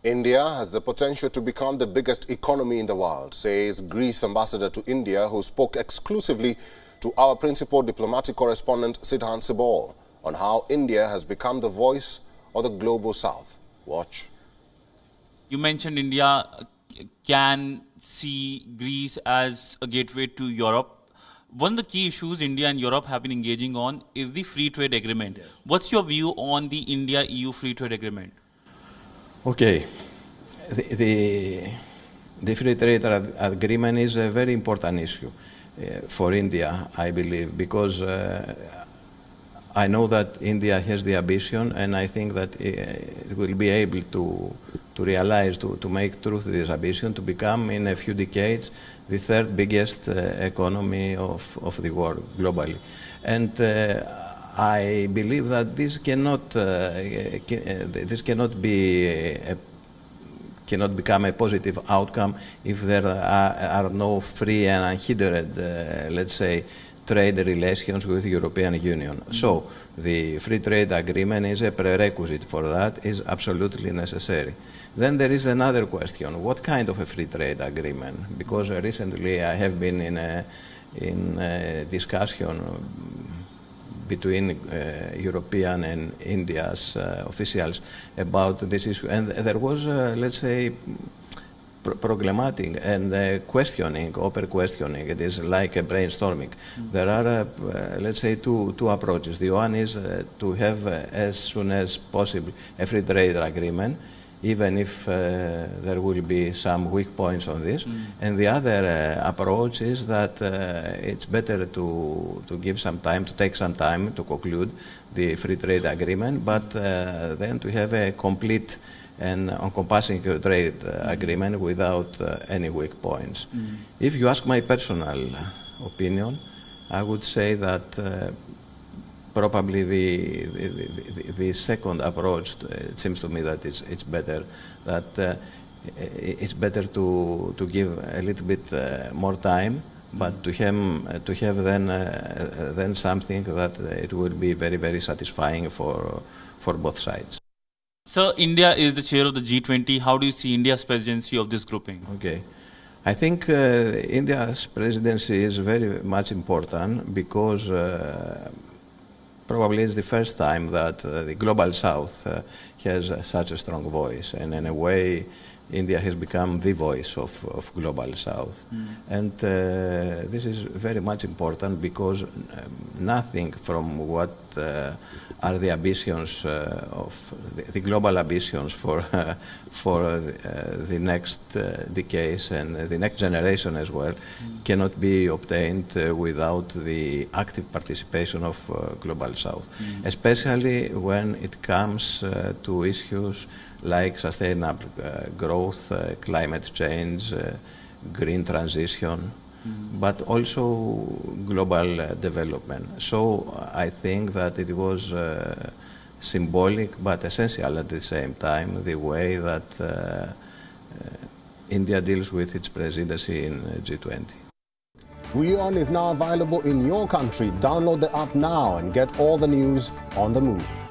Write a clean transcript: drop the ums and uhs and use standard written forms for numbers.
India has the potential to become the biggest economy in the world, says Greece ambassador to India, who spoke exclusively to our principal diplomatic correspondent Sidhant Sibal on how India has become the voice of the global south. Watch. You mentioned India can see Greece as a gateway to Europe. One of the key issues India and Europe have been engaging on is the free trade agreement. Yes. What's your view on the India-EU free trade agreement? Okay. The free trade agreement is a very important issue for India, I believe, because I know that India has the ambition, and I think that it will be able to realize, to make truth this ambition, to become in a few decades the third biggest economy of the world globally. And I believe that this cannot become a positive outcome if there are no free and unhindered, let's say, trade relations with the European Union. Mm-hmm. So the free trade agreement is a prerequisite for that, is absolutely necessary. Then there is another question: what kind of a free trade agreement? Because recently I have been in a discussion between European and India's officials about this issue, and there was, let's say, problematic and questioning, open questioning. It is like a brainstorming. Mm-hmm. There are, let's say, two approaches. The one is to have, as soon as possible, a free trade agreement, even if there will be some weak points on this. Mm. And the other approach is that it's better to give some time, to take some time to conclude the free trade agreement, but then to have a complete and encompassing trade agreement without any weak points. Mm. If you ask my personal opinion, I would say that probably the second approach, it seems to me that it's better, that it's better to give a little bit more time, but to have then something that it will be very, very satisfying for both sides. So India is the chair of the G20. How do you see India's presidency of this grouping? Okay. I think India's presidency is very much important because probably it's the first time that the global south has such a strong voice, and in a way India has become the voice of global south. Mm. And this is very much important because nothing from what are the ambitions of the global ambitions for the next decades and the next generation as well cannot be obtained without the active participation of global south, especially when it comes to issues like sustainable growth, climate change, green transition, but also global development. So I think that it was symbolic but essential at the same time, the way that India deals with its presidency in G20. WION is now available in your country. Download the app now and get all the news on the move.